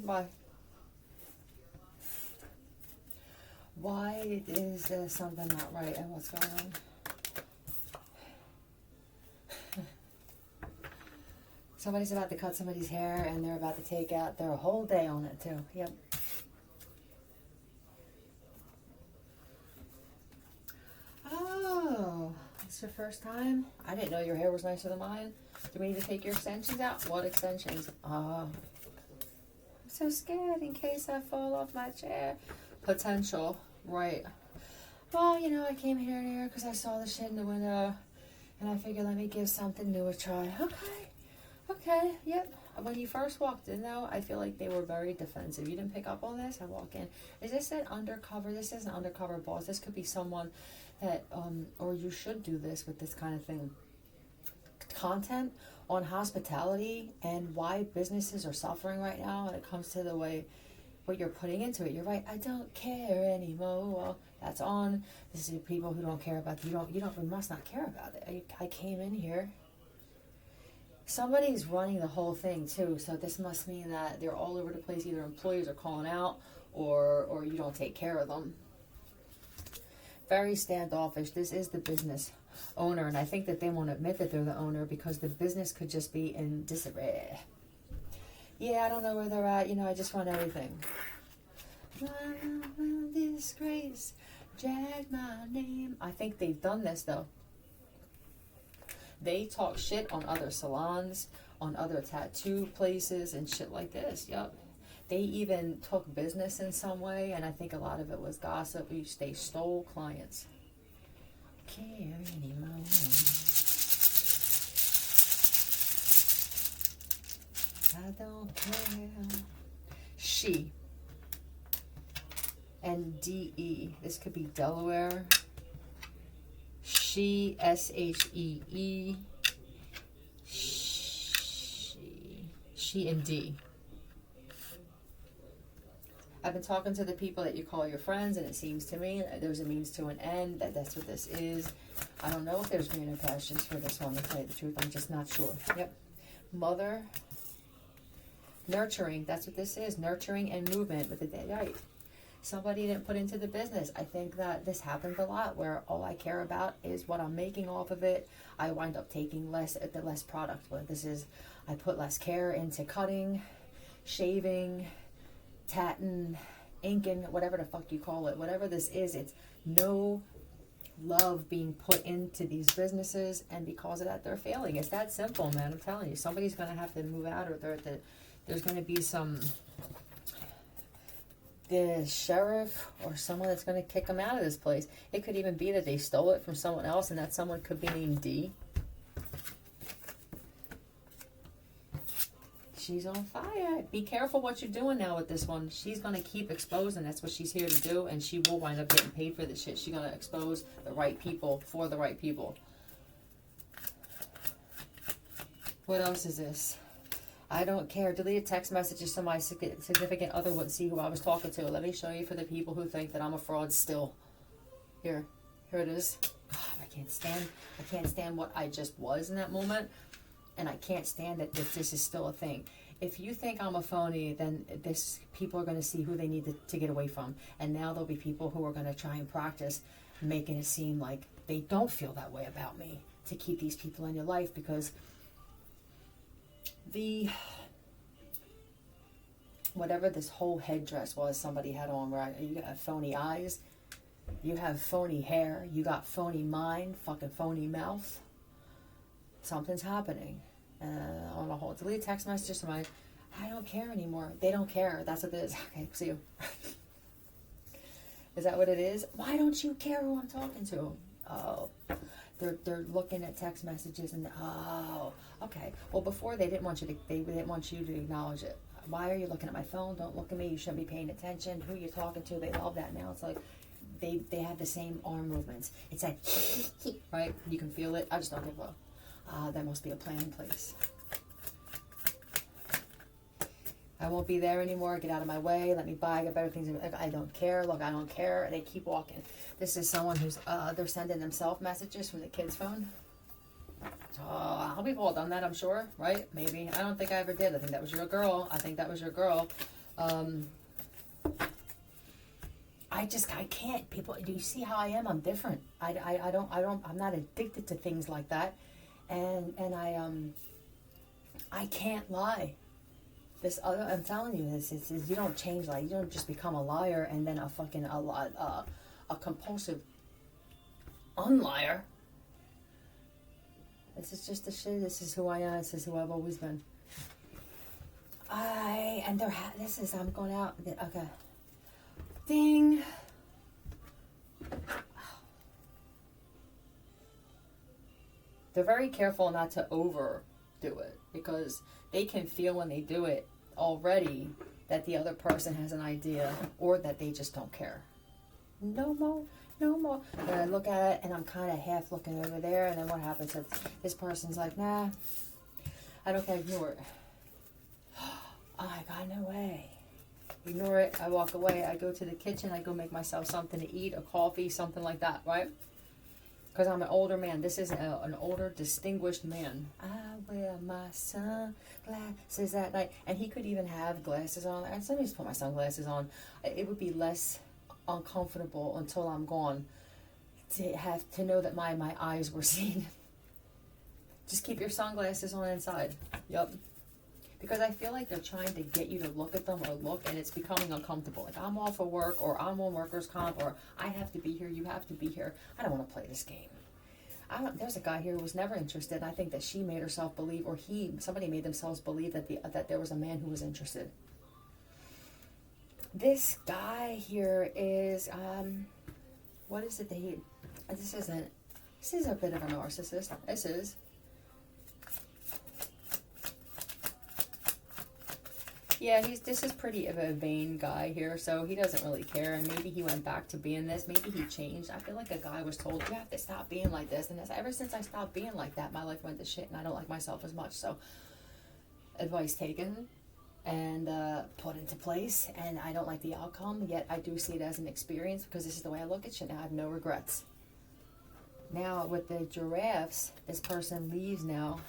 Why? Why is there something not right and what's going on? Somebody's about to cut somebody's hair and they're about to take out their whole day on it too. Yep. Oh, it's your first time? I didn't know your hair was nicer than mine. Do we need to take your extensions out? What extensions? I'm so scared in case I fall off my chair. Potential. Right. Well, you know, I came here because I saw the shit in the window and I figured let me give something new a try. Okay, yep. When you first walked in, though, I feel like they were very defensive. You didn't pick up on this? I walk in. Is this an undercover? This is an undercover boss. This could be someone that, or you should do this with this kind of thing. Content on hospitality and why businesses are suffering right now when it comes to the way what you're putting into it. You're right. I don't care anymore. Well, that's on. This is people who don't care about you. You must not care about it. I came in here. Somebody's running the whole thing too, so this must mean that they're all over the place. Either employees are calling out, or you don't take care of them. Very standoffish. This is the business owner, and I think that they won't admit that they're the owner because the business could just be in disarray. Yeah, I don't know where they're at. You know, I just run everything. Disgrace, drag my name. I think they've done this though. They talk shit on other salons, on other tattoo places and shit like this. Yep. They even took business in some way, and I think a lot of it was gossip. They stole clients. Care anymore. I don't care. She. NDE. This could be Delaware. She, SHEE. She and D. I've been talking to the people that you call your friends, and it seems to me there's a means to an end, that's what this is. I don't know if there's greener pastures for this one, to tell you the truth. I'm just not sure. Yep. Mother. Nurturing. That's what this is. Nurturing and movement with the day. Right. Somebody didn't put into the business. I think that this happens a lot where all I care about is what I'm making off of it. I wind up taking less product. But this is, I put less care into cutting, shaving, tatting, inking, whatever the fuck you call it. Whatever this is, it's no love being put into these businesses, and because of that, they're failing. It's that simple, man. I'm telling you, somebody's going to have to move out, or there's going to be the sheriff or someone that's going to kick them out of this place. It could even be that they stole it from someone else, and that someone could be named D. She's on fire. Be careful what you're doing now with this one. She's going to keep exposing. That's what she's here to do, and she will wind up getting paid for this shit. She's going to expose the right people for the right people. What else is this? I don't care. Deleted text messages so my significant other wouldn't see who I was talking to. Let me show you for the people who think that I'm a fraud still. Here it is. God, I can't stand what I just was in that moment, and I can't stand that this is still a thing. If you think I'm a phony, then people are going to see who they need to get away from, and now there'll be people who are going to try and practice making it seem like they don't feel that way about me to keep these people in your life, because whatever this whole headdress was somebody had on, where you got phony eyes, you have phony hair, you got phony mind, fucking phony mouth. Something's happening. On a whole, delete text messages to my, I don't care anymore. They don't care. That's what it is. Okay, see you. Is that what it is? Why don't you care who I'm talking to? Oh. They're looking at text messages and okay. Well, before they didn't want you to acknowledge it. Why are you looking at my phone? Don't look at me. You shouldn't be paying attention. Who you're talking to? They love that now. It's like they have the same arm movements. It's like right. You can feel it. I just don't give a. There must be a plan in place. I won't be there anymore. Get out of my way. Let me buy. Get better things. I don't care. Look, I don't care. They keep walking. This is someone who's, they're sending themselves messages from the kid's phone. We've all done that, I'm sure, right? Maybe. I don't think I ever did. I think that was your girl. I can't. People, do you see how I am? I'm different. I'm not addicted to things like that. And I can't lie. I'm telling you this, you don't change, like, you don't just become a liar and then a compulsive unliar. This is just the shit. This is who I am. This is who I've always been. I'm going out. Okay. Ding. They're very careful not to overdo it, because they can feel when they do it already that the other person has an idea or that they just don't care. No more. And I look at it and I'm kind of half looking over there, and then what happens is this person's like, nah, I don't care, ignore it. Oh my God, no way. Ignore it. I walk away. I go to the kitchen. I go make myself something to eat, a coffee, something like that, right? Because I'm an older man. This is an older, distinguished man. I wear my sunglasses at night. And he could even have glasses on. And somebody's put my sunglasses on. It would be less uncomfortable until I'm gone to have to know that my eyes were seen. Just keep your sunglasses on inside. Yep. Because I feel like they're trying to get you to look at them and it's becoming uncomfortable. Like, I'm off of work, or I'm on workers' comp, or I have to be here, you have to be here. I don't want to play this game. There's a guy here who was never interested, and I think that she made herself believe, or somebody made themselves believe that there was a man who was interested. This guy here is, what is it that this is a bit of a narcissist. This is. Yeah, this is pretty of a vain guy here, so he doesn't really care, and maybe he went back to being this, maybe he changed. I feel like a guy was told, you have to stop being like this, and ever since I stopped being like that, my life went to shit, and I don't like myself as much. So, advice taken and put into place, and I don't like the outcome, yet I do see it as an experience, because this is the way I look at shit now. I have no regrets. Now, with the giraffes, this person leaves now.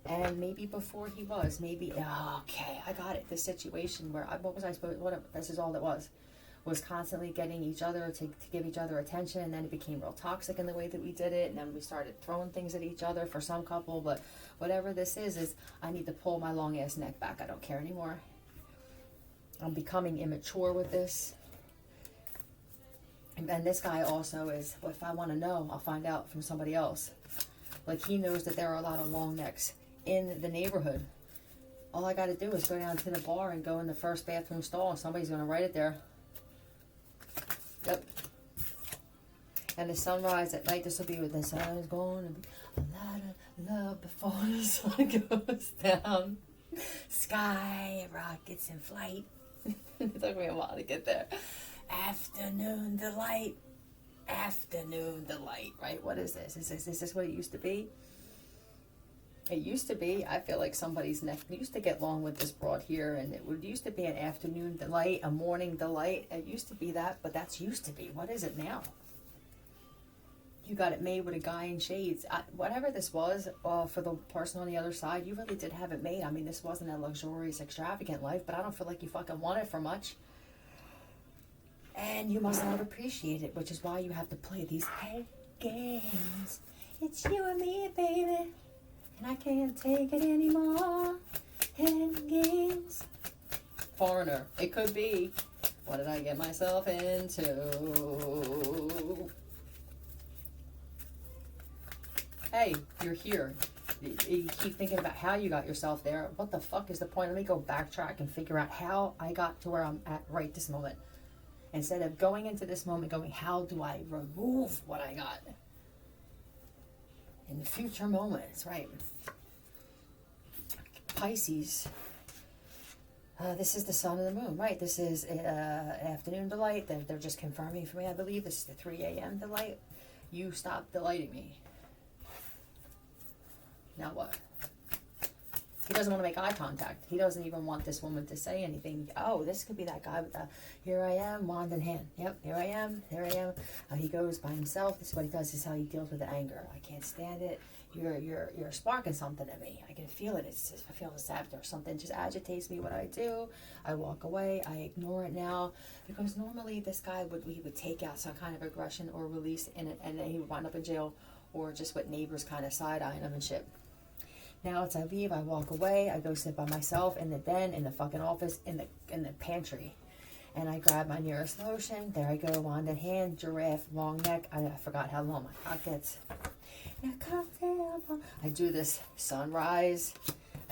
And maybe before he was, okay, I got it. This situation where, what was I supposed, this is all it was constantly getting each other to give each other attention, and then it became real toxic in the way that we did it, and then we started throwing things at each other for some couple, but whatever this is I need to pull my long ass neck back. I don't care anymore. I'm becoming immature with this. And this guy also is, well, if I want to know, I'll find out from somebody else. Like, he knows that there are a lot of long necks in the neighborhood. All I got to do is go down to the bar and go in the first bathroom stall, and somebody's going to write it there. Yep. And the sunrise at night, this will be with the sun is going to be a lot of love before the sun goes down. Sky rockets in flight. It took me a while to get there. Afternoon delight. Afternoon delight, right? What is this? Is this what it used to be? It used to be, I feel like somebody's neck used to get long with this broad here, and it used to be an afternoon delight, a morning delight. It used to be that, but that's used to be. What is it now? You got it made with a guy in shades. Whatever this was, for the person on the other side, you really did have it made. I mean, this wasn't a luxurious, extravagant life, but I don't feel like you fucking want it for much. And you must not appreciate it, which is why you have to play these head games. It's you and me, baby, and I can't take it anymore. Head games. Foreigner. It could be. What did I get myself into? Hey, you're here. You keep thinking about how you got yourself there. What the fuck is the point? Let me go backtrack and figure out how I got to where I'm at right this moment. Instead of going into this moment going, how do I remove what I got? In the future moments, right? Pisces. This is the sun and the moon, right? This is afternoon delight. They're just confirming for me, I believe. This is the 3 a.m. delight. You stop delighting me. Now what? He doesn't want to make eye contact. He doesn't even want this woman to say anything. Oh, this could be that guy with the, here I am, wand in hand. Yep, here I am, there I am. He goes by himself. This is what he does. This is how he deals with the anger. I can't stand it. You're sparking something in me. I can feel it. It's just, I feel zapped or something. Just agitates me. What I do, I walk away. I ignore it now, because normally this guy he would take out some kind of aggression or release in it, and then he would wind up in jail, or just with neighbors kind of side-eyeing him and shit. Now it's I leave, I walk away, I go sit by myself in the den, in the fucking office, in the pantry. And I grab my nearest lotion. There I go, wand in hand, giraffe, long neck. I forgot how long my cock gets. I do this sunrise.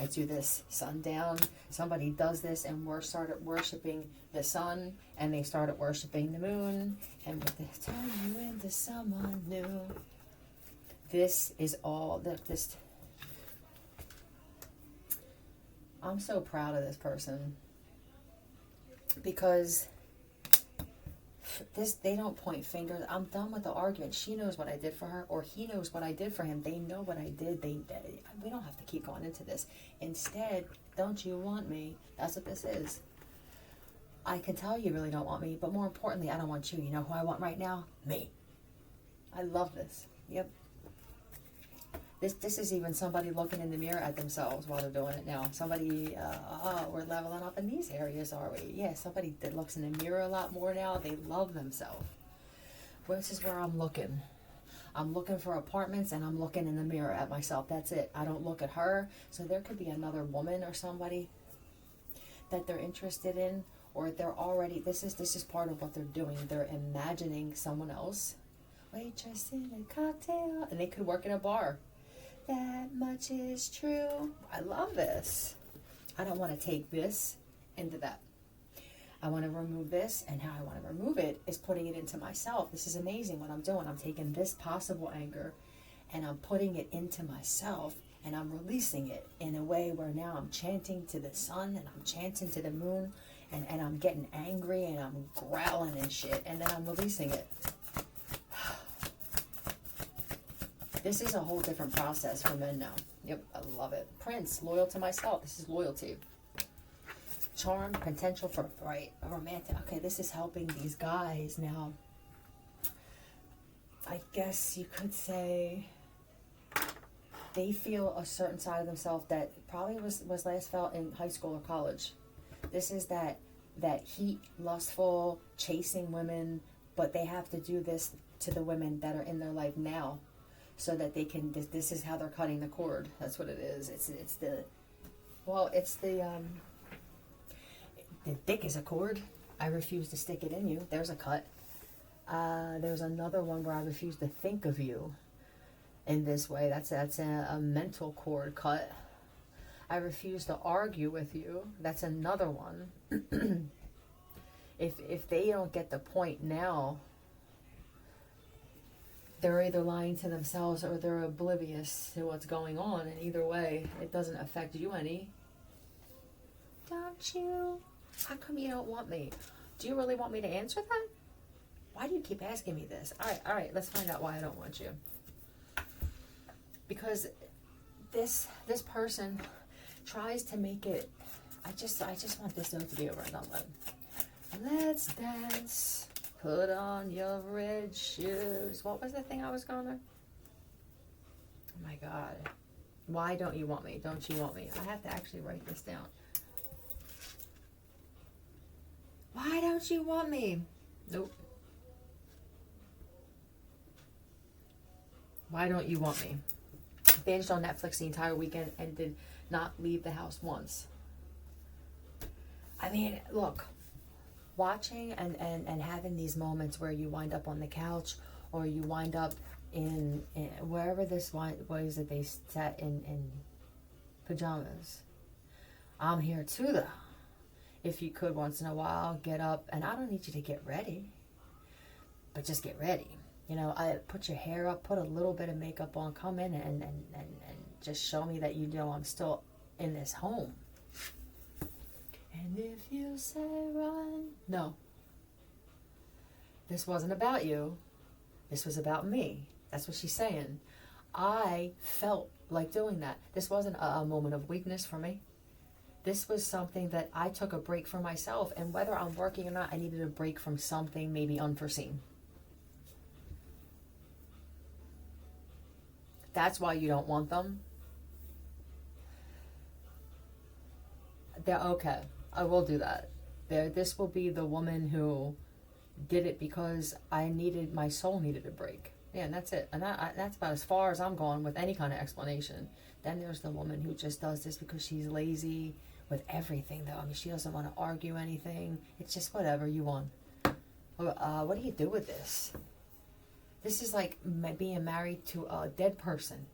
I do this sundown. Somebody does this and we started worshiping the sun, and they started worshiping the moon. And with this, turn you into someone new. This is all that this. I'm so proud of this person, because they don't point fingers. I'm done with the argument. She knows what I did for her, or he knows what I did for him. They know what I did. We don't have to keep going into this. Instead, don't you want me? That's what this is. I can tell you really don't want me, but more importantly, I don't want you. You know who I want right now? Me. I love this. Yep. This is even somebody looking in the mirror at themselves while they're doing it now. Somebody, we're leveling up in these areas, are we? Yeah, somebody that looks in the mirror a lot more now. They love themselves. Well, this is where I'm looking. I'm looking for apartments, and I'm looking in the mirror at myself. That's it. I don't look at her. So there could be another woman or somebody that they're interested in, or they're already, this is part of what they're doing. They're imagining someone else. Waitress in a cocktail. And they could work in a bar. That much is true. I love this. I don't want to take this into that. I want to remove this, and how I want to remove it is putting it into myself. This is amazing what I'm doing. I'm taking this possible anger and I'm putting it into myself, and I'm releasing it in a way where now I'm chanting to the sun, and I'm chanting to the moon, and I'm getting angry, and I'm growling and shit, and then I'm releasing it. This is a whole different process for men now. Yep, I love it. Prince, loyal to myself. This is loyalty. Charm, potential for romantic. Okay, this is helping these guys now. I guess you could say they feel a certain side of themselves that probably was last felt in high school or college. This is that heat, lustful, chasing women, but they have to do this to the women that are in their life now, so that they can, this is how they're cutting the cord. That's what it is. The dick is a cord. I refuse to stick it in you. There's a cut. There's another one where I refuse to think of you in this way. That's a mental cord cut. I refuse to argue with you. That's another one. If they don't get the point now, they're either lying to themselves or they're oblivious to what's going on. And either way, it doesn't affect you any. Don't you? How come you don't want me? Do you really want me to answer that? Why do you keep asking me this? All right, let's find out why I don't want you. Because this person tries to make it, I just want this note to be over and done with. Let's dance. Put on your red shoes. What was the thing I was going to? Oh my God. Why don't you want me? Don't you want me? I have to actually write this down. Why don't you want me? Nope. Why don't you want me? Binged on Netflix the entire weekend and did not leave the house once. I mean, look. Watching and having these moments where you wind up on the couch, or you wind up in wherever this was that they sat in pajamas. I'm here too, though. If you could once in a while get up, and I don't need you to get ready, but just get ready. You know, I put your hair up, put a little bit of makeup on, come in and just show me that you know I'm still in this home. And if you say run, no. This wasn't about you. This was about me. That's what she's saying. I felt like doing that. This wasn't a moment of weakness for me. This was something that I took a break for myself, and whether I'm working or not, I needed a break from something maybe unforeseen. That's why you don't want them. They're okay. I will do that. This will be the woman who did it because my soul needed a break. Yeah, and that's it. And that's about as far as I'm going with any kind of explanation. Then there's the woman who just does this because she's lazy with everything, though. I mean, she doesn't want to argue anything. It's just whatever, you won. What do you do with this? This is like being married to a dead person.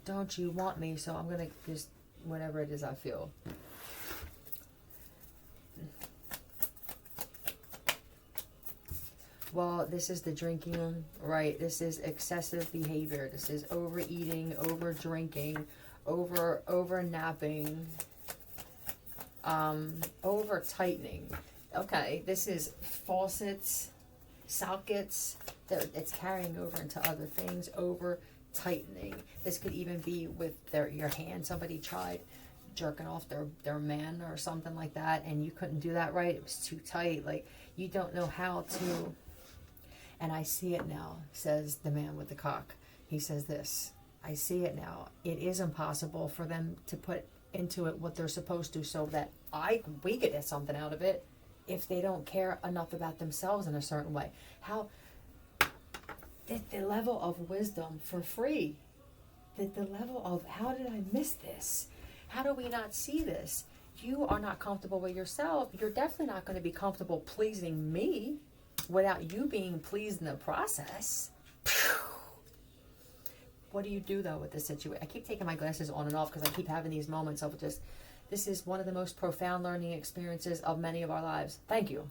Don't you want me? So I'm going to just, whatever it is I feel. Well, this is the drinking, right? This is excessive behavior. This is overeating, over drinking, over napping, over tightening. Okay, this is faucets, sockets. It's carrying over into other things. Over tightening. This could even be with your hand. Somebody tried jerking off their man or something like that, and you couldn't do that right. It was too tight. Like, you don't know how to. And I see it now, says the man with the cock. He says this, I see it now. It is impossible for them to put into it what they're supposed to, so that we could get something out of it if they don't care enough about themselves in a certain way. How the level of wisdom for free, the level of, how did I miss this? How do we not see this? You are not comfortable with yourself. You're definitely not going to be comfortable pleasing me without you being pleased in the process. What do you do, though, with this situation? I keep taking my glasses on and off because I keep having these moments of just, this is one of the most profound learning experiences of many of our lives. Thank you.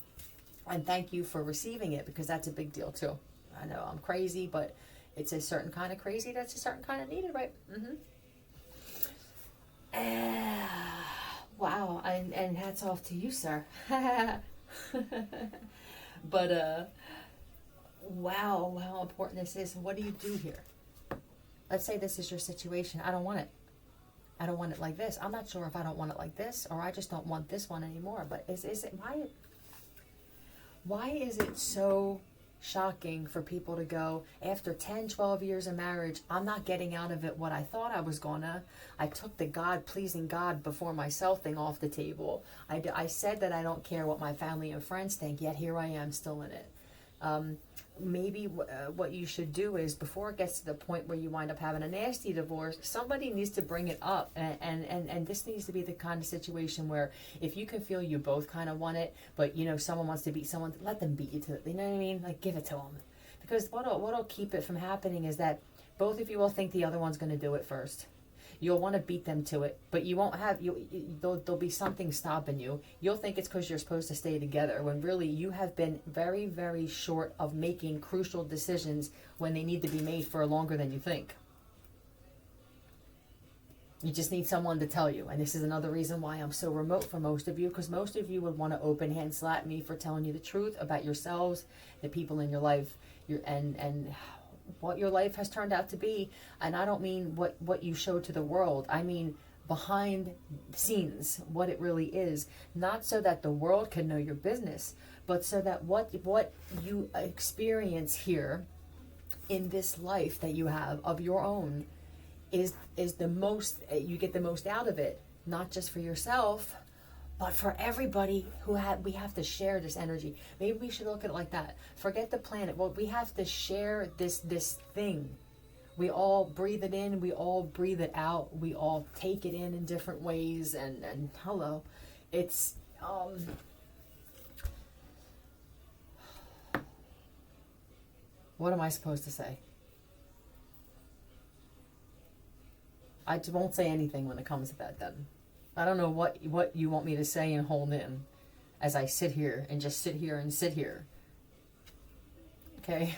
And thank you for receiving it, because that's a big deal, too. I know I'm crazy, but it's a certain kind of crazy that's a certain kind of needed, right? Wow. And hats off to you, sir. But, wow, how important this is. What do you do here? Let's say this is your situation. I don't want it. I don't want it like this. I'm not sure if I don't want it like this, or I just don't want this one anymore. But is it, why is it so shocking for people to go, after 10, 12 years of marriage, I'm not getting out of it what I thought I was gonna. I took the pleasing God before myself thing off the table. I said that I don't care what my family and friends think, yet here I am still in it. Maybe what you should do is, before it gets to the point where you wind up having a nasty divorce, somebody needs to bring it up, and this needs to be the kind of situation where, if you can feel you both kind of want it, but someone wants to beat someone, let them beat you to it. You know what I mean? Like, give it to them, because what'll keep it from happening is that both of you will think the other one's going to do it first. You'll want to beat them to it, but you won't have, there'll be something stopping you. You'll think it's because you're supposed to stay together, when really you have been very, very short of making crucial decisions when they need to be made for longer than you think. You just need someone to tell you. And this is another reason why I'm so remote for most of you, because most of you would want to open hand slap me for telling you the truth about yourselves, the people in your life, and what your life has turned out to be. And I don't mean what you show to the world. I mean behind the scenes, what it really is. Not so that the world can know your business, but so that what you experience here in this life that you have of your own is the most, you get the most out of it. Not just for yourself, but for everybody we have to share this energy. Maybe we should look at it like that. Forget the planet. Well, we have to share this thing. We all breathe it in. We all breathe it out. We all take it in different ways. And hello, it's what am I supposed to say? I won't say anything when it comes to that then. I don't know what you want me to say and hold in as I sit here and just sit here and sit here. Okay?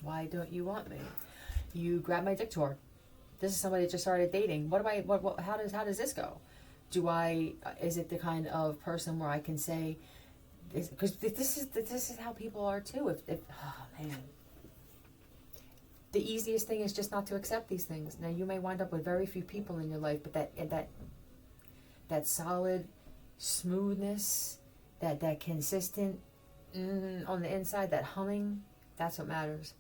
Why don't you want me? You grab my dick too hard. This is somebody that just started dating. How does this go? Is it the kind of person where I can say, because this is how people are too. Oh man. The easiest thing is just not to accept these things. Now you may wind up with very few people in your life, but that solid smoothness, that consistent on the inside, that humming, that's what matters.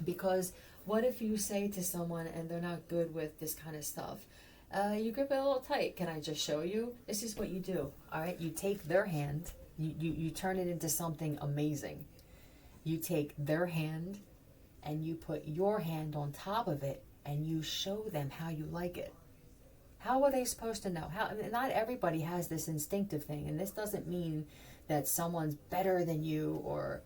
Because what if you say to someone and they're not good with this kind of stuff? You grip it a little tight. Can I just show you? This is what you do. All right. You take their hand. You turn it into something amazing. You take their hand and you put your hand on top of it and you show them how you like it. How are they supposed to know? Not everybody has this instinctive thing, and this doesn't mean that someone's better than you, or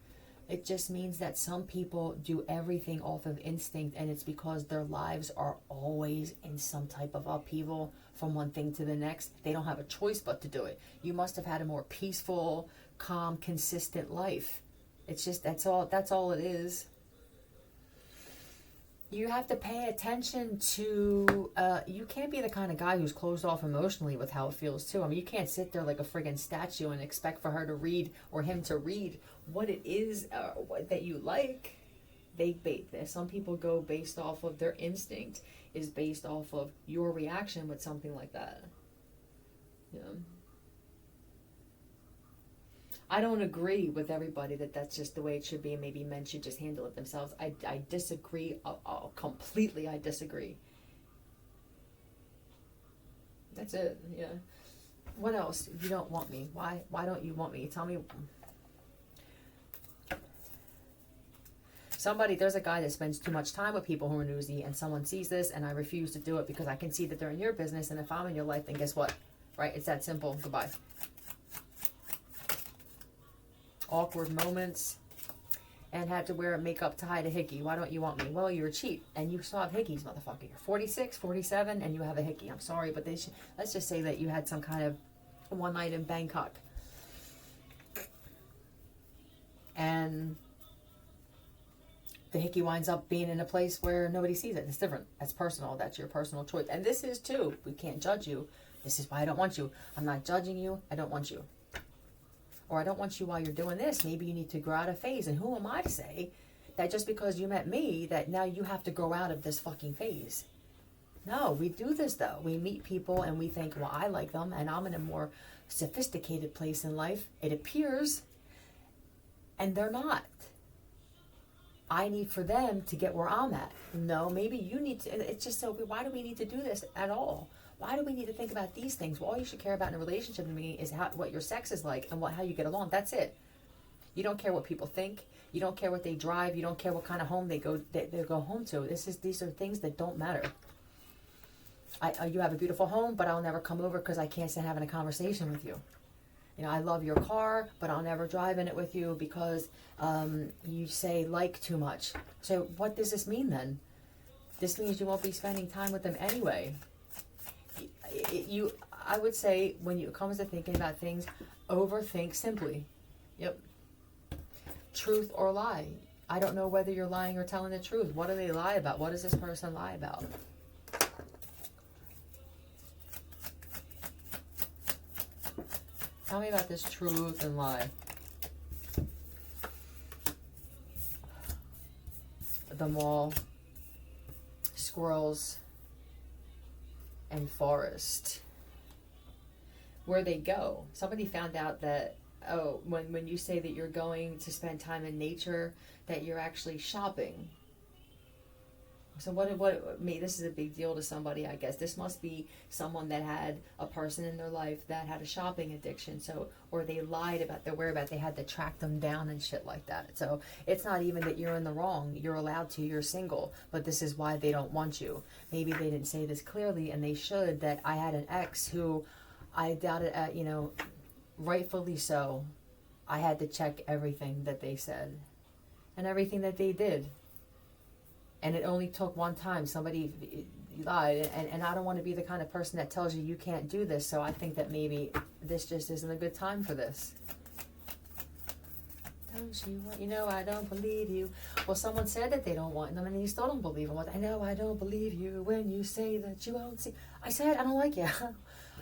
it just means that some people do everything off of instinct, and it's because their lives are always in some type of upheaval from one thing to the next. They don't have a choice but to do it. You must have had a more peaceful, calm, consistent life. It's just, that's all it is. You have to pay attention to, you can't be the kind of guy who's closed off emotionally with how it feels too. I mean, you can't sit there like a friggin' statue and expect for her to read or him to read what it is that you like. Some people go based off of their instinct is based off of your reaction with something like that. Yeah. I don't agree with everybody that that's just the way it should be, and maybe men should just handle it themselves. I disagree completely. I disagree. That's it. Yeah. What else? You don't want me. Why don't you want me? Tell me. There's a guy that spends too much time with people who are newsy, and someone sees this, and I refuse to do it because I can see that they're in your business, and if I'm in your life, then guess what? Right? It's that simple. Goodbye. Awkward moments, and had to wear makeup to hide a hickey. Why don't you want me? Well, you're a cheat, and you still have hickeys, motherfucker. You're 46, 47, and you have a hickey. I'm sorry, but let's just say that you had some kind of one night in Bangkok. And the hickey winds up being in a place where nobody sees it. It's different. That's personal. That's your personal choice. And this is too. We can't judge you. This is why I don't want you. I'm not judging you. I don't want you. Or I don't want you while you're doing this. Maybe you need to grow out of phase. And who am I to say that just because you met me, that now you have to grow out of this fucking phase? No, we do this though. We meet people and we think, well, I like them and I'm in a more sophisticated place in life. It appears, and they're not. I need for them to get where I'm at. No, maybe you need to. It's just so, why do we need to do this at all? Why do we need to think about these things? Well, all you should care about in a relationship to me is what your sex is like and how you get along. That's it. You don't care what people think. You don't care what they drive. You don't care what kind of home they go home to. These are things that don't matter. You have a beautiful home, but I'll never come over because I can't stand having a conversation with you. You know, I love your car, but I'll never drive in it with you because you say like too much. So what does this mean then? This means you won't be spending time with them anyway. I would say when it comes to thinking about things, overthink simply. Yep. Truth or lie. I don't know whether you're lying or telling the truth. What do they lie about? What does this person lie about? Tell me about this truth and lie. The mall, squirrels, and forest. Where they go. Somebody found out that, when you say that you're going to spend time in nature, that you're actually shopping. So this is a big deal to somebody, I guess. This must be someone that had a person in their life that had a shopping addiction. Or they lied about their whereabouts. They had to track them down and shit like that. So it's not even that you're in the wrong. You're allowed to. You're single. But this is why they don't want you. Maybe they didn't say this clearly, and they should, that I had an ex who I doubted, rightfully so. I had to check everything that they said and everything that they did. And it only took one time. Somebody lied. And I don't want to be the kind of person that tells you can't do this. So I think that maybe this just isn't a good time for this. Don't you want, you know I don't believe you. Well, someone said that they don't want them, and you still don't believe them. Well, I know I don't believe you when you say that you won't see. I said I don't like you.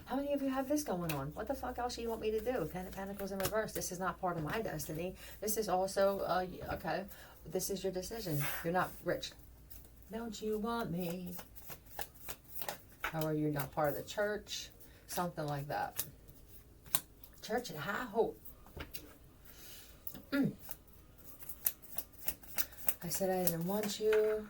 How many of you have this going on? What the fuck else do you want me to do? Ten of Pentacles in reverse. This is not part of my destiny. This is also, okay, this is your decision. You're not rich. Don't you want me? Or you're not part of the church. Something like that. Church and high hope. I said I didn't want you.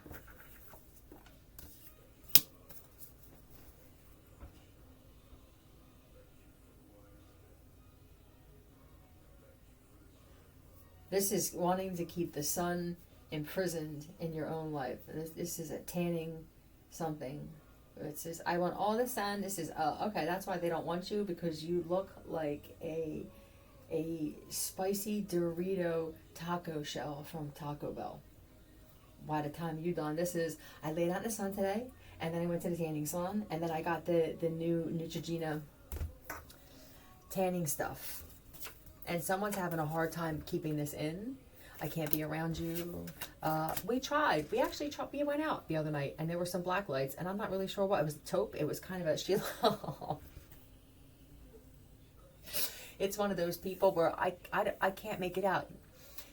This is wanting to keep the sun imprisoned in your own life. This is a tanning something. It says, I want all the sun. This is, okay, that's why they don't want you, because you look like a spicy Dorito taco shell from Taco Bell. By the time you're done, this is, I laid out in the sun today, and then I went to the tanning salon, and then I got the new Neutrogena tanning stuff. And someone's having a hard time keeping this in. I can't be around you. We tried. We actually tried. We went out the other night, and there were some black lights, and I'm not really sure what. It was a taupe. It was kind of a Sheila. It's one of those people where I can't make it out.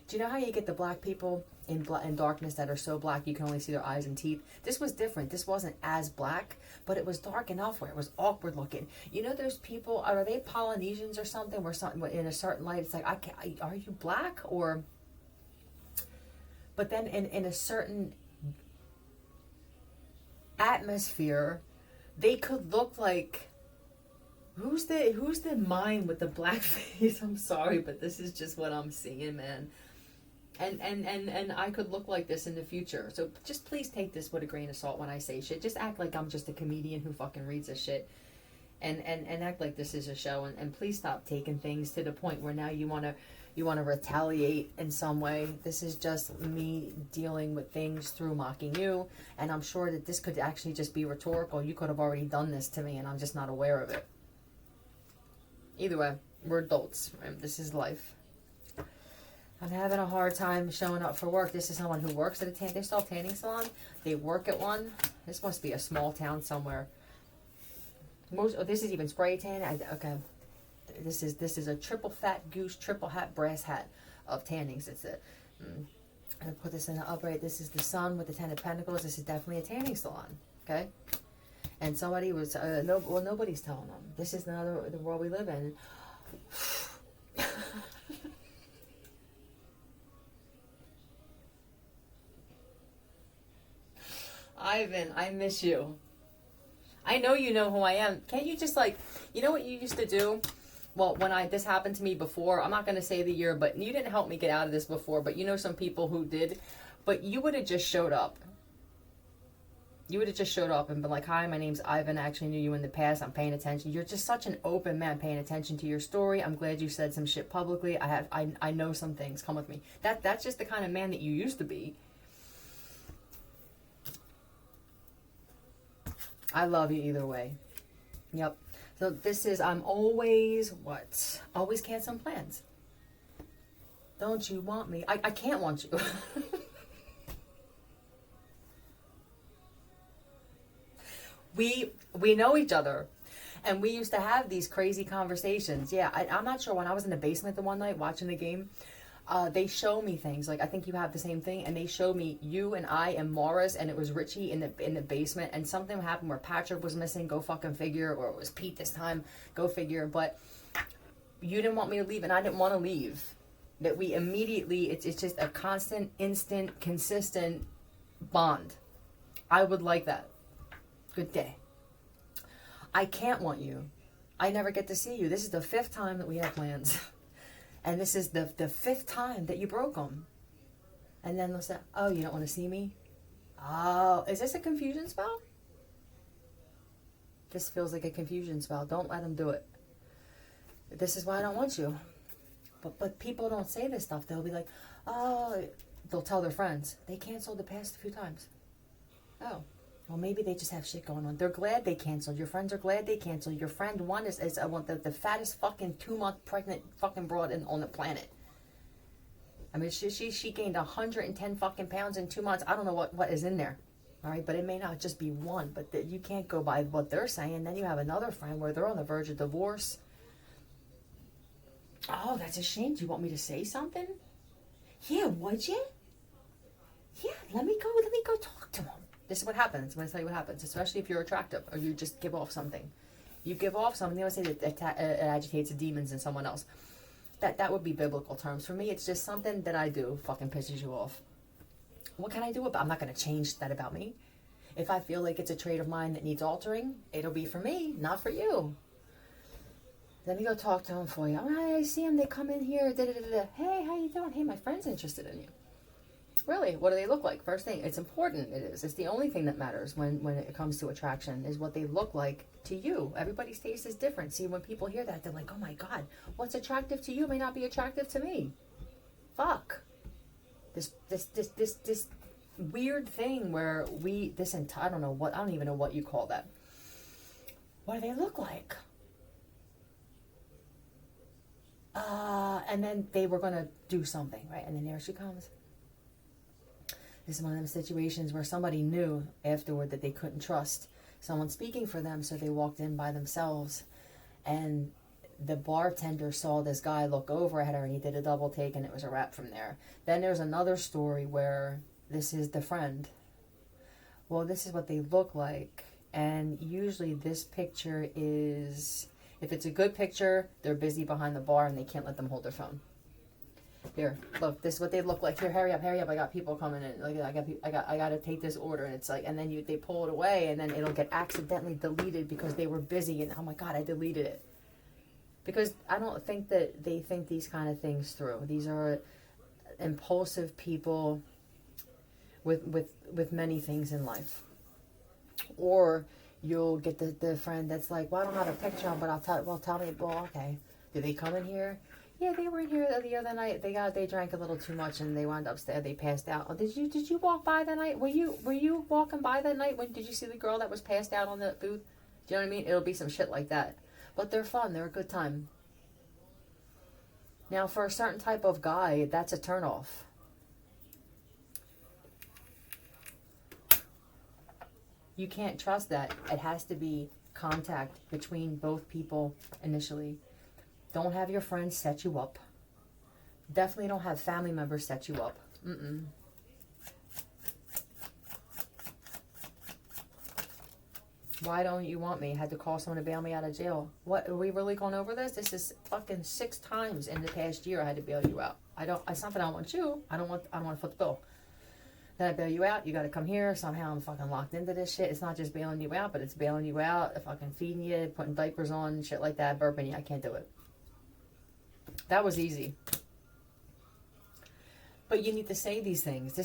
Do you know how you get the black people in darkness that are so black you can only see their eyes and teeth? This was different. This wasn't as black, but it was dark enough where it was awkward looking. You know those people, are they Polynesians or something, where something in a certain light, it's like, are you black? Or, but then in a certain atmosphere, they could look like, who's the mind with the black face? I'm sorry, but this is just what I'm seeing, man. And I could look like this in the future. So just please take this with a grain of salt when I say shit. Just act like I'm just a comedian who fucking reads this shit. And act like this is a show. And please stop taking things to the point where now you want to retaliate in some way. This is just me dealing with things through mocking you. And I'm sure that this could actually just be rhetorical. You could have already done this to me and I'm just not aware of it. Either way, we're adults. Right? This is life. I'm having a hard time showing up for work. This is someone who works at they still have a tanning salon. They work at one. This must be a small town somewhere. This is even spray tan. Okay. This is a triple fat goose, triple hat, brass hat of tannings. It's a. I'm gonna put this in the upright. This is the sun with the 10 of Pentacles. This is definitely a tanning salon. Okay. And somebody was nobody's telling them. This is the world we live in. Ivan, I miss you. I know you know who I am. Can't you just you know what you used to do? Well, when this happened to me before, I'm not going to say the year, but you didn't help me get out of this before, but you know some people who did, but you would have just showed up. You would have just showed up and been like, hi, my name's Ivan. I actually knew you in the past. I'm paying attention. You're just such an open man paying attention to your story. I'm glad you said some shit publicly. I know some things. Come with me. That's just the kind of man that you used to be. I love you either way. Yep. So this is, I'm always, what? Always canceling plans. Don't you want me? I can't want you. We know each other. And we used to have these crazy conversations. Yeah, I'm not sure. When I was in the basement the one night watching the game, they show me things. Like, I think you have the same thing. And they showed me you and I and Morris, and it was Richie in the basement. And something happened where Patrick was missing. Go fucking figure. Or it was Pete this time. Go figure. But you didn't want me to leave, and I didn't want to leave. That we immediately, it's just a constant, instant, consistent bond. I would like that. Good day. I can't want you. I never get to see you. This is the 5th time that we have plans. And this is the 5th time that you broke them. And then they'll say, oh, you don't want to see me? Oh, is this a confusion spell? This feels like a confusion spell. Don't let them do it. This is why I don't want you. But people don't say this stuff. They'll be like, oh, they'll tell their friends. They canceled the past few times. Oh. Well, maybe they just have shit going on. They're glad they canceled. Your friends are glad they canceled. Your friend one is the fattest fucking 2-month pregnant fucking broad on the planet. I mean, she gained 110 fucking pounds in 2 months. I don't know what is in there. All right, but it may not just be one, but you can't go by what they're saying. Then you have another friend where they're on the verge of divorce. Oh, that's a shame. Do you want me to say something? Yeah, would you? Yeah, let me go talk to him. This is what happens. I'm going to tell you what happens, especially if you're attractive or you just give off something. You give off something, they always say that it agitates the demons in someone else. That would be biblical terms. For me, it's just something that I do fucking pisses you off. What can I do about it? I'm not going to change that about me. If I feel like it's a trait of mine that needs altering, it'll be for me, not for you. Let me go talk to him for you. Oh, I see him. They come in here. Hey, how you doing? Hey, my friend's interested in you. Really, what do they look like? First thing, it's important. It is. It's the only thing that matters when it comes to attraction is what they look like to you. Everybody's taste is different. See, when people hear that, they're like, oh my God, what's attractive to you may not be attractive to me. Fuck. This weird thing where I don't even know what you call that. What do they look like? And then they were going to do something, right? And then there she comes. This is one of them situations where somebody knew afterward that they couldn't trust someone speaking for them, so they walked in by themselves. And the bartender saw this guy look over at her, and he did a double take, and it was a wrap from there. Then there's another story where this is the friend. Well, this is what they look like. And usually this picture is, if it's a good picture, they're busy behind the bar, and they can't let them hold their phone. Here, look, this is what they look like. Here, hurry up, I got people coming in. Like, I got to take this order. And it's like, and then they pull it away, and then it'll get accidentally deleted because they were busy, and oh my God, I deleted it. Because I don't think that they think these kind of things through. These are impulsive people with many things in life. Or you'll get the friend that's like, well, I don't have a picture on, but tell me, well, okay. Did they come in here? Yeah, they were in here the other night. They drank a little too much and they wound upstairs. They passed out. Oh, did you walk by that night? Were you walking by that night? When did you see the girl that was passed out on the booth? Do you know what I mean? It'll be some shit like that. But they're fun. They're a good time. Now, for a certain type of guy, that's a turnoff. You can't trust that. It has to be contact between both people initially. Don't have your friends set you up. Definitely don't have family members set you up. Why don't you want me? Had to call someone to bail me out of jail. What, are we really going over this? This is fucking 6 times in the past year I had to bail you out. It's not that I don't want you. I don't want to foot the bill. Then I bail you out. You got to come here. Somehow I'm fucking locked into this shit. It's not just bailing you out, but it's bailing you out, fucking feeding you, putting diapers on, shit like that, burping you. I can't do it. That was easy. But you need to say these things.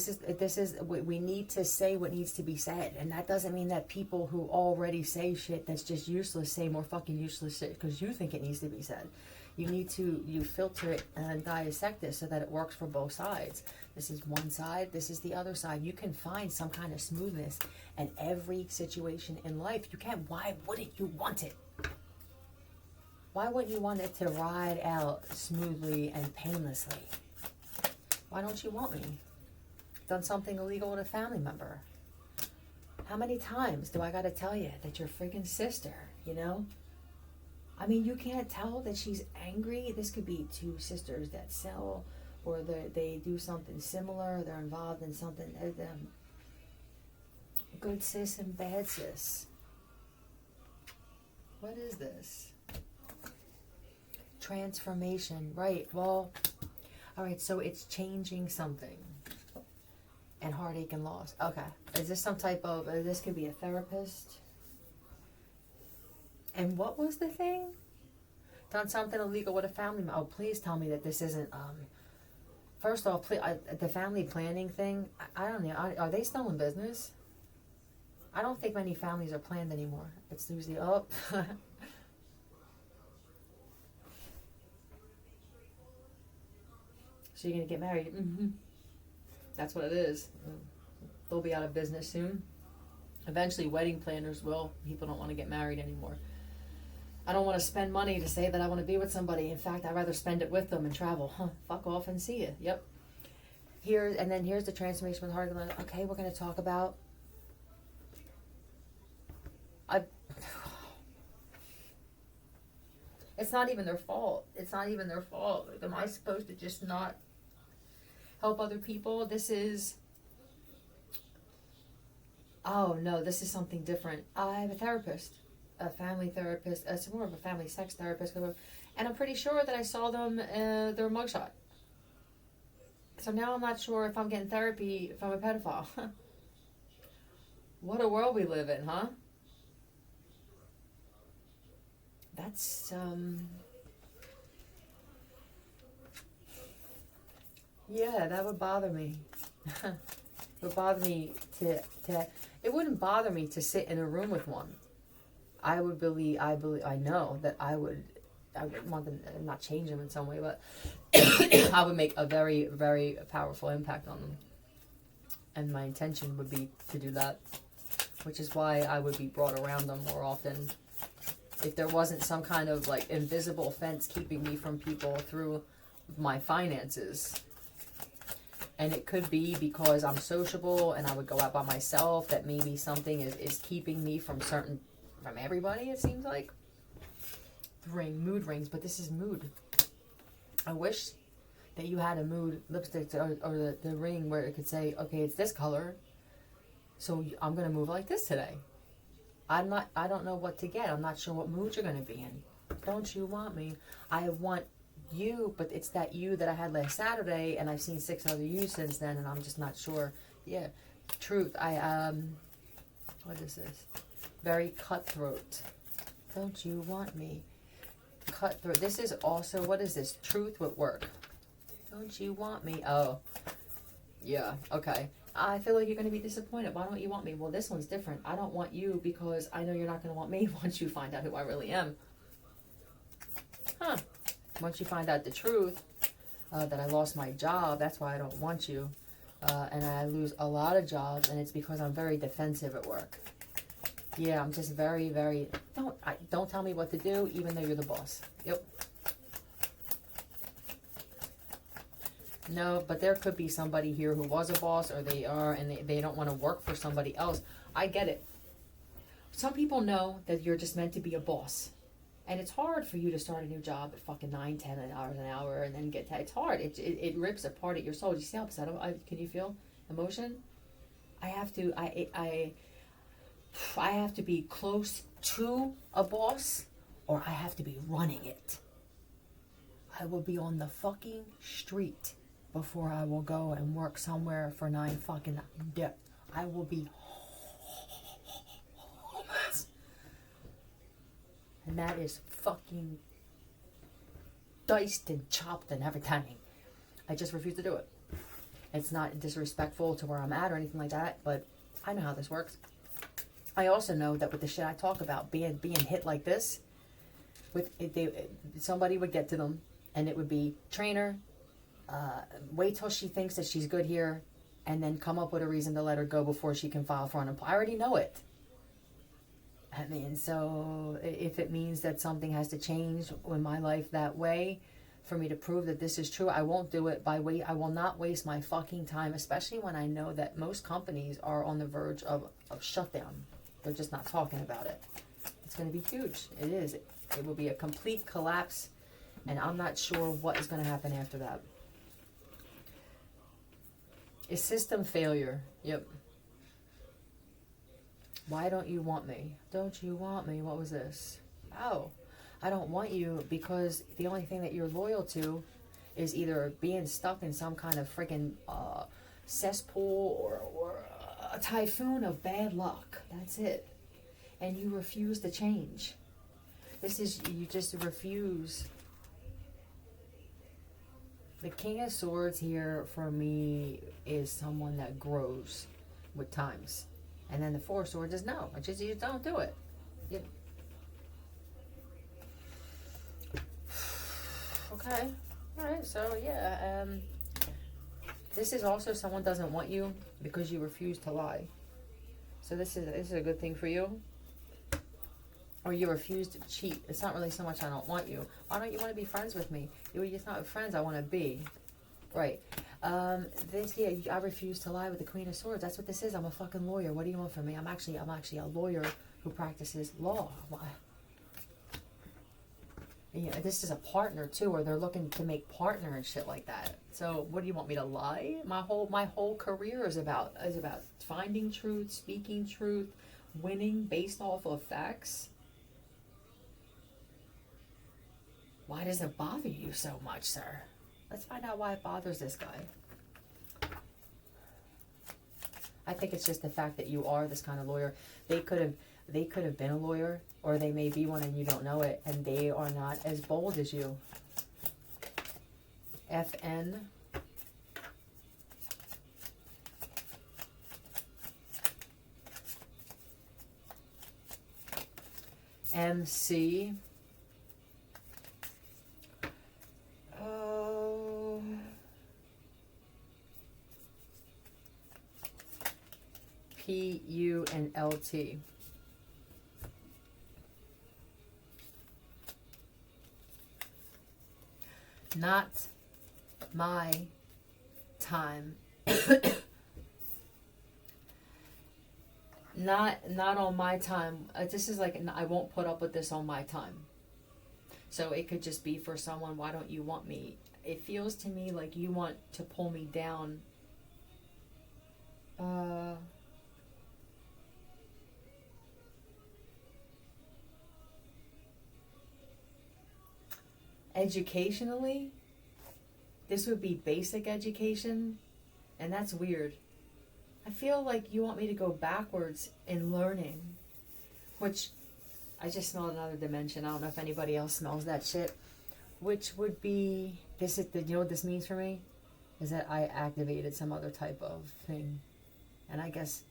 We need to say what needs to be said. And that doesn't mean that people who already say shit that's just useless say more fucking useless shit because you think it needs to be said. You filter it and dissect it so that it works for both sides. This is one side, this is the other side. You can find some kind of smoothness in every situation in life. You can. Why wouldn't you want it? Why wouldn't you want it to ride out smoothly and painlessly? Why don't you want me? Done something illegal with a family member. How many times do I gotta tell you that your freaking sister, you know? I mean, you can't tell that she's angry. This could be 2 sisters that sell, or they do something similar. They're involved in something. Good sis and bad sis. What is this? Transformation, right? Well, all right, so it's changing something. And heartache and loss. Okay. Is this some type of, this could be a therapist? And what was the thing? Done something illegal with a family member. Oh, please tell me that this isn't, first off, the family planning thing, I don't know, are they still in business? I don't think many families are planned anymore. It's usually, So you're going to get married? Mm-hmm. That's what it is. They'll be out of business soon. Eventually, wedding planners will. People don't want to get married anymore. I don't want to spend money to say that I want to be with somebody. In fact, I'd rather spend it with them and travel. Fuck off and see you. Yep. here's the transformation with heart. Okay, we're going to talk about. It's not even their fault. It's not even their fault. Like, am I supposed to just not help other people? This is. Oh no, this is something different. I have a therapist, a family therapist. It's more of a family sex therapist, and I'm pretty sure that I saw them their mugshot. So now I'm not sure if I'm getting therapy from a pedophile. What a world we live in, huh? That's yeah, that would bother me. It would bother me to it wouldn't bother me to sit in a room with one. I know that I would want them, not change them in some way, but I would make a very, very powerful impact on them. And my intention would be to do that, which is why I would be brought around them more often. If there wasn't some kind of like invisible fence keeping me from people through my finances. And it could be because I'm sociable and I would go out by myself, that maybe something is keeping me from everybody, it seems like. Mood rings, but this is mood. I wish that you had a mood lipstick or the ring where it could say, okay, it's this color, so I'm going to move like this today. I don't know what to get. I'm not sure what mood you're going to be in. Don't you want me? I want you, but it's that you that I had last Saturday, and I've seen 6 other you since then, and I'm just not sure. Yeah, truth. What is this? Very cutthroat. Don't you want me? Cutthroat. This is also, what is this? Truth with work. Don't you want me? Oh, yeah, okay. I feel like you're going to be disappointed. Why don't you want me? Well, this one's different. I don't want you because I know you're not going to want me once you find out who I really am. Huh. Once you find out the truth, that I lost my job, that's why I don't want you. And I lose a lot of jobs, and it's because I'm very defensive at work. Yeah, I'm just very, very... Don't tell me what to do, even though you're the boss. Yep. No, but there could be somebody here who was a boss, or they are, and they don't want to work for somebody else. I get it. Some people know that you're just meant to be a boss. And it's hard for you to start a new job at fucking $9, $10 an hour and then get that. It's hard. It rips apart at your soul. Do you see how upset can you feel emotion? I have to be close to a boss, or I have to be running it. I will be on the fucking street before I will go and work somewhere for 9 fucking days. I will be homeless. And that is fucking diced and chopped and everything. I just refuse to do it. It's not disrespectful to where I'm at or anything like that, but I know how this works. I also know that with the shit I talk about, being hit like this, somebody would get to them, and it would be trainer, wait till she thinks that she's good here, and then come up with a reason to let her go before she can file for unemployment. I already know it. I mean, so if it means that something has to change in my life that way for me to prove that this is true, I won't do it I will not waste my fucking time, especially when I know that most companies are on the verge of shutdown. They're just not talking about it. It's going to be huge. It is. It will be a complete collapse, and I'm not sure what is going to happen after that. Is system failure. Yep. Why don't you want me? Don't you want me? What was this? Oh, I don't want you because the only thing that you're loyal to is either being stuck in some kind of freaking cesspool or a typhoon of bad luck. That's it. And you refuse to change. You just refuse. The King of Swords here for me is someone that grows with times. And then the Four of Swords is no. You don't do it. Okay. Alright, so yeah. This is also someone doesn't want you because you refuse to lie. So this is a good thing for you. Or you refuse to cheat. It's not really so much I don't want you. Why don't you want to be friends with me? You're just not friends I want to be. Right. I refuse to lie with the Queen of Swords. That's what this is. I'm a fucking lawyer. What do you want from me? I'm actually a lawyer who practices law. You know, this is a partner too, or they're looking to make partner and shit like that. So what do you want me to lie? My whole career is about finding truth, speaking truth, winning based off of facts. Why does it bother you so much, sir? Let's find out why it bothers this guy. I think it's just the fact that you are this kind of lawyer. They could have been a lawyer, or they may be one and you don't know it, and they are not as bold as you. FN. MC. PU and LT. Not my time. not on my time. This is like, I won't put up with this on my time. So it could just be for someone, why don't you want me? It feels to me like you want to pull me down. Educationally, this would be basic education, and that's weird. I feel like you want me to go backwards in learning, which I just smelled another dimension. I don't know if anybody else smells that shit, which would be, this is the, you know what this means for me? Is that I activated some other type of thing. And I guess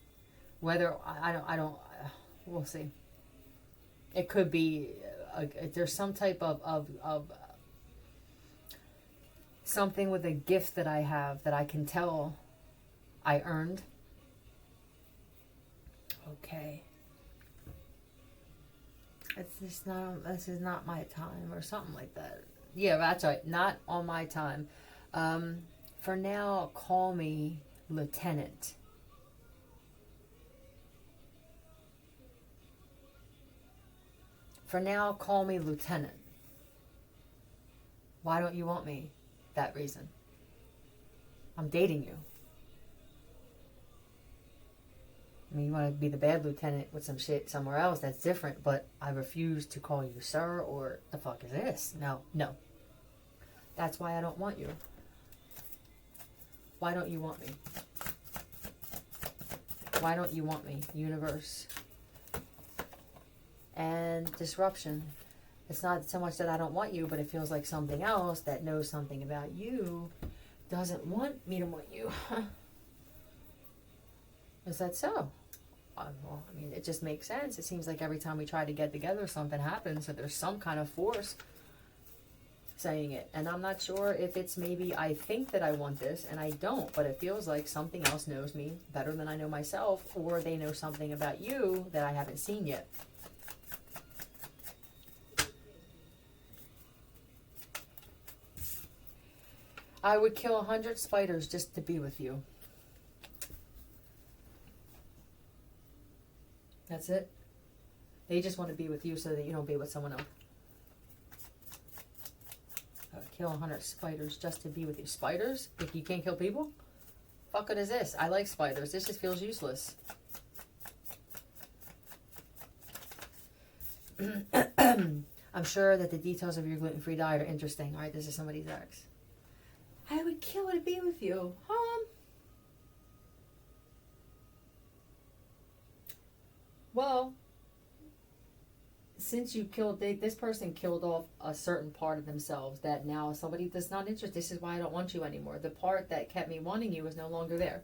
whether, I don't, we'll see. It could be, there's some type of something with a gift that I have that I can tell I earned. Okay. This is not my time, or something like that. Yeah, that's right. Not on my time. For now, call me Lieutenant. For now, call me Lieutenant. Why don't you want me? That reason. I'm dating you. I mean, you want to be the bad lieutenant with some shit somewhere else, that's different, but I refuse to call you sir, or the fuck is this? No. That's why I don't want you. Why don't you want me? Why don't you want me, universe? And disruption. It's not so much that I don't want you, but it feels like something else that knows something about you doesn't want me to want you. Is that so? Well, I mean, it just makes sense. It seems like every time we try to get together, something happens. So there's some kind of force saying it. And I'm not sure if it's maybe I think that I want this and I don't, but it feels like something else knows me better than I know myself, or they know something about you that I haven't seen yet. I would kill 100 spiders just to be with you. That's it. They just want to be with you so that you don't be with someone else. I would kill 100 spiders just to be with you. Spiders? Like you can't kill people? Fuck good is this? I like spiders. This just feels useless. I'm sure that the details of your gluten-free diet are interesting. Alright, this is somebody's ex. I would kill to be with you. Well, since you killed, this person killed off a certain part of themselves that now somebody does not interest. This is why I don't want you anymore. The part that kept me wanting you is no longer there.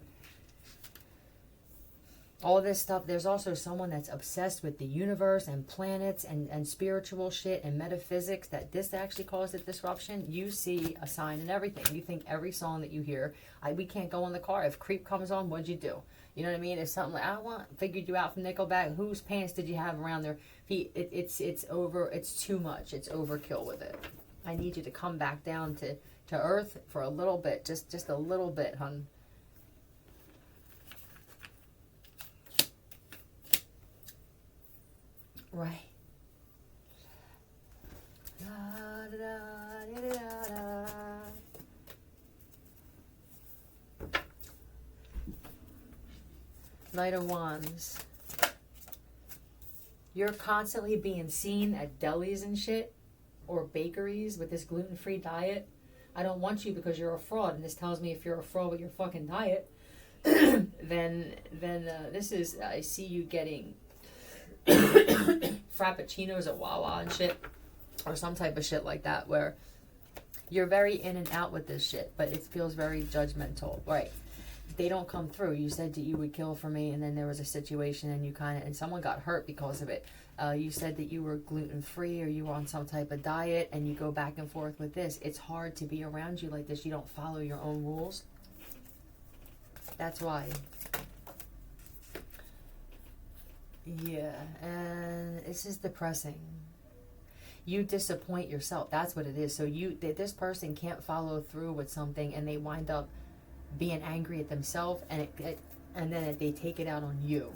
All this stuff, there's also someone that's obsessed with the universe and planets and spiritual shit and metaphysics, that this actually caused a disruption. You see a sign in everything. You think every song that you hear, we can't go in the car. If Creep comes on, what'd you do? You know what I mean? If something like, figured you out from Nickelback, whose pants did you have around their feet? It's over, it's too much. It's overkill with it. I need you to come back down to to earth for a little bit, just a little bit, hun. Right. Knight of Wands. You're constantly being seen at delis and shit, or bakeries with this gluten-free diet. I don't want you because you're a fraud, and this tells me if you're a fraud with your fucking diet, then this is, I see you getting frappuccinos at Wawa and shit, or some type of shit like that, where you're very in and out with this shit, but it feels very judgmental, right? They don't come through. You said that you would kill for me, and then there was a situation, and you and someone got hurt because of it. You said that you were gluten-free, or you were on some type of diet, and you go back and forth with this. It's hard to be around you like this. You don't follow your own rules. That's why. Yeah, and this is depressing. You disappoint yourself. That's what it is. So this person can't follow through with something, and they wind up being angry at themselves, and then they take it out on you.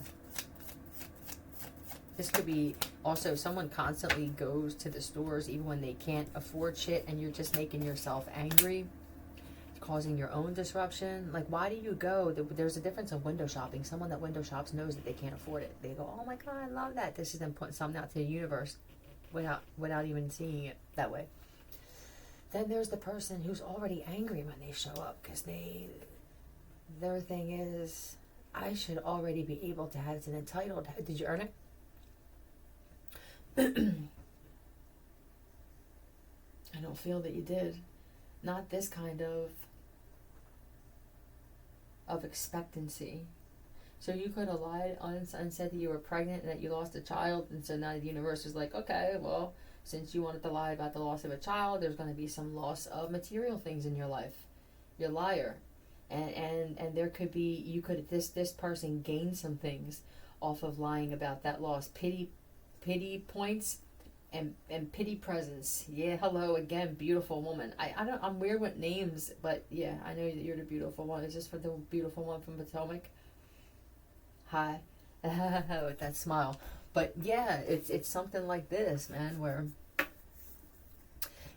This could be also someone constantly goes to the stores even when they can't afford shit, and you're just making yourself angry, causing your own disruption. Like, why do you go? There's a difference in window shopping. Someone that window shops knows that they can't afford it. They go, oh my God, I love that. This is them putting something out to the universe without even seeing it that way. Then there's the person who's already angry when they show up because their thing is, I should already be able to have it and entitled. Did you earn it? I don't feel that you did. Not this kind of expectancy. So you could have lied and said that you were pregnant and that you lost a child, and so now the universe is like, okay, well, since you wanted to lie about the loss of a child, there's going to be some loss of material things in your life. You're a liar. And there could be, this person gained some things off of lying about that loss. Pity points and pity presence. Yeah, hello again, beautiful woman. I'm weird with names, but yeah, I know that you're the beautiful one. Is this for the beautiful one from Potomac? Hi. With that smile. But yeah, it's something like this, man, where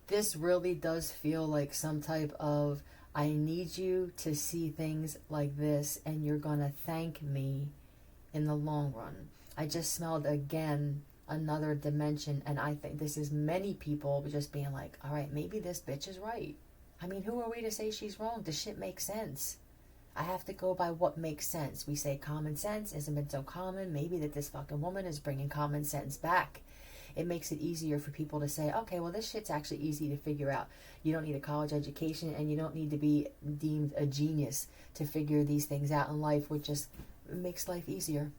this really does feel like some type of, I need you to see things like this, and you're gonna thank me in the long run. I just smelled again another dimension, and I think this is many people just being like, all right, maybe this bitch is right. I mean, who are we to say she's wrong? Does shit make sense? I have to go by what makes sense. We say common sense isn't been so common. Maybe that this fucking woman is bringing common sense back. It makes it easier for people to say, okay, well, this shit's actually easy to figure out. You don't need a college education, and you don't need to be deemed a genius to figure these things out in life, which just makes life easier.